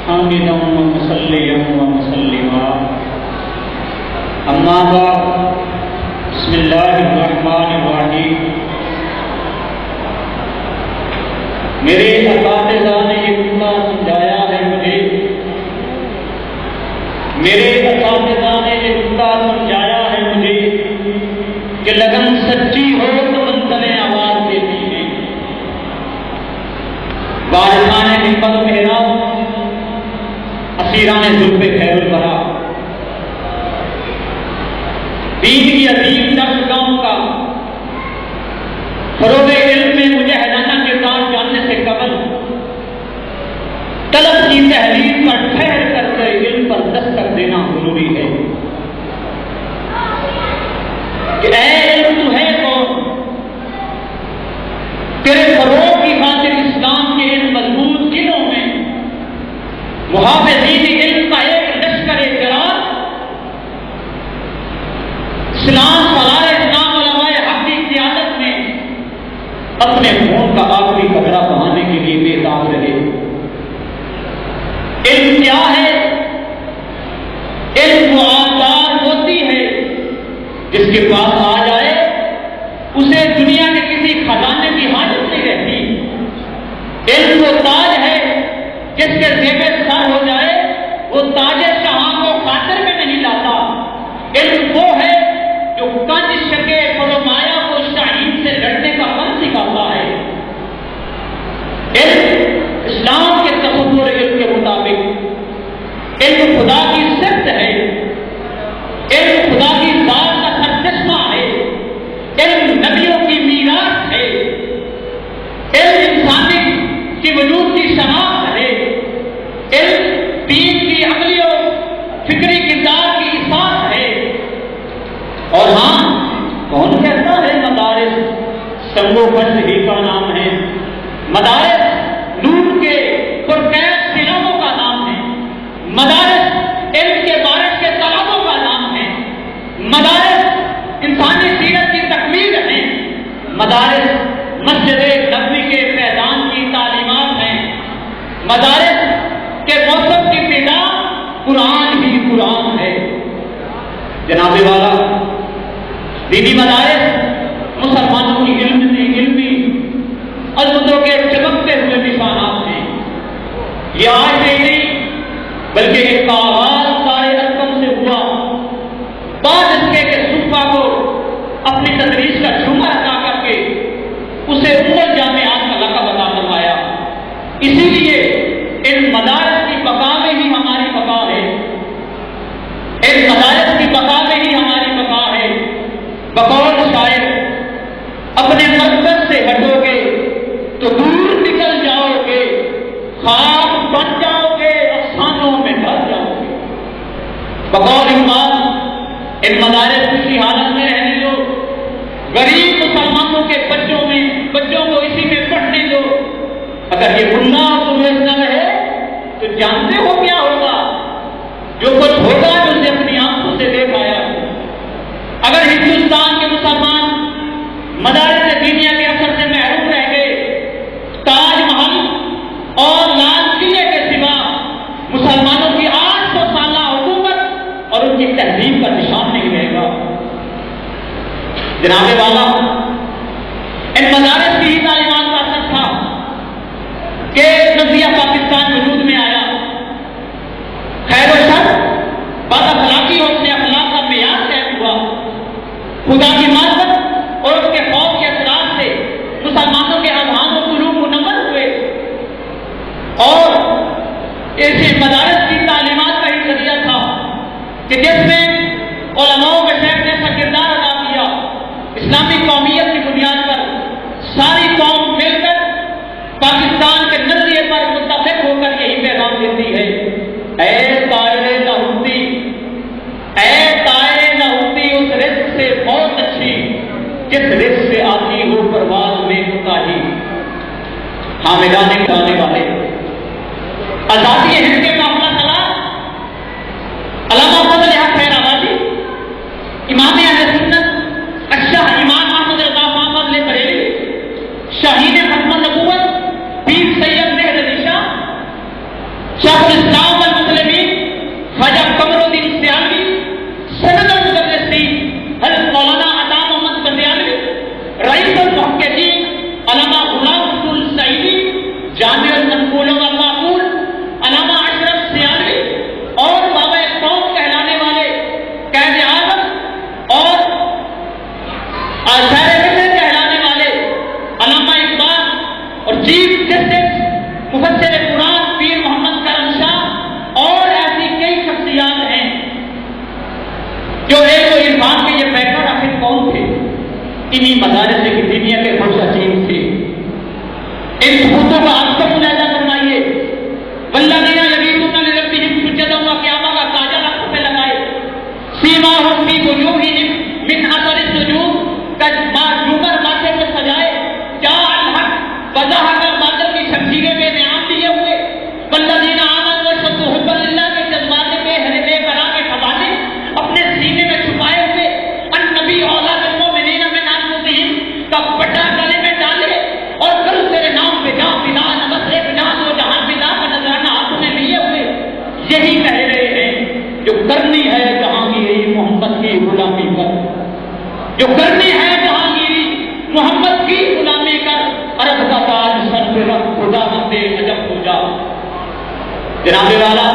حامدا ومصليا ومسلما اما بعد بسم اللہ الرحمن الرحیم. میرے اساتذہ نے یہ جملہ سمجھایا ہے مجھے، میرے اساتذہ نے یہ جملہ سمجھایا ہے مجھے کہ لگن سچی ہو تو منزلیں آواز دیتی ہیں. وارثان ہمت محراب، اسیران زلف خیر الورا، دین کی عظیم درسگاہوں کا فروغ علم میں مجاہدانہ کردار جاننے سے قبل طلب کی تحریر پر ٹھہر کر کے علم پر دستک دینا ضروری ہے کہ اے علم تو ہے کون؟ تیرے فروغ کی خاطر اسلام کے ان مضبوط قلعوں میں محافظین علم کا ایک لشکر اعتراض اسلام فلائے اسلام علماء حق کی قیادت میں اپنے خون کا آخری قطرہ بہانے کے لیے بے تاب رہے. علم کیا ہے؟ علم وہ آزاد ہوتی ہے جس کے پاس آ جائے اسے دنیا کے کسی خزانے کی حاجت نہیں رہتی. علم وہ تاج ہے جس کے زیب سر ہو جائے وہ تاج شاہاں کو خاطر میں نہیں لاتا. علم وہ ہے جو کنج شکے فرمایا کو شاہین سے لڑنے کا من سکھاتا ہے. علم اسلام کے تصور علم کے مطابق علم خدا کی صفت ہے، علم خدا کی ذات کا سرچشمہ ہے، علم نبیوں کی میراث ہے، علم انسانی کی وجود کی شناخت ہے، علم دین کی عملی اور فکری کردار کی احساس ہے. اور ہاں، کون کہتا ہے مدارس سنگو بند ہی کا نام ہے؟ مدارس نور کے پرکیف سلاموں کا نام ہے، مدارس علم کے بارش کے تالابوں کا نام ہے، مدارس انسانی سیرت کی تکمیل ہے، مدارس مسجد نبوی کے فیضان کی تعلیمات ہیں، مدارس کے موسم کی فضا قرآن ہی قرآن ہے. جناب والا، دینی مدارس مسلمانوں کی علمی عظمتوں کے چمکتے ہوئے نشانات ہیں. یہ آج سے ہی نہیں بلکہ ایک آغاز سارے ارکم سے ہوا. بعد اس کے کہ صوفہ کو اپنی تدریس کا جمعہ عطا کر کے اسے امت جامعات کا لقب عطا فرمایا. اسی لیے ان مدارس کی بقا میں ہی ہماری بقا ہے، ان مدارس کی بقا میں ہی ہماری بقا ہے. بقول شاعر، اپنے مرکز سے ہٹو گے تو دور نکل جاؤ گے، خواب بن جاؤ گے، افسانوں میں ڈر جاؤ گے. بقول اقبال، ان مدارس کسی حالت میں رہنے دو، غریب مسلمانوں کے بچوں کو اسی میں پڑھنے دو. اگر یہ گناہ تمہیں نہ رہے تو جانتے ہو کیا ہوگا؟ جو کچھ ہوگا جو اسے اپنی آنکھوں سے دیکھ آیا. اگر ہندوستان کے مسلمان مدارس دینیا کے اثر سے محروم رہ گئے، تاج محل اور لال قلعے کے سوا مسلمانوں کی 800 سالہ حکومت اور ان کی تہذیب کا نشان نہیں رہے گا. جناب والا، ان مدارس کی ہی تعلیمات کا اثر تھا کہ نظریہ پاکستان وجود میں آیا. خیر و شر بد اخلاقی اور اپنے اخلاق کا معیار طے ہوا. خدا کی معرفت اور اس کے خوف کے اثرات سے مسلمانوں کے اذہان و قلوب منور ہوئے اور ایسے مدارس کی تعلیمات کا ہی ذریعہ تھا کہ جس میں علماء و مشائخ نے ایسا کردار ادا کیا. اسلامی قومیت کی بنیاد پر ساری قوم مل کر پاکستان کے نظریے پر متفق ہو کر یہی پیغام دیتی ہے: اے طائر لاہوتی، اے طائر لاہوتی، اس رزق سے بہت اچھی جس رزق سے آتی ہو پرواز میں کوتاہی. حامدان گانے والے آزادی ہند کے معاملہ سلام علامہ فضل حق خیر آبادی، امام اہل سنت اشاہ امام محمد رضا محمد بریلوی، شاہین ختم نبوت پیر سید مہر علی شاہ، شیخ الاسلام جو کرنی ہے جہانگیری محمد کی غلامی کر عرب کا تاج سر پہ رکھ خدا بندے عجب ہو جا. جناب والا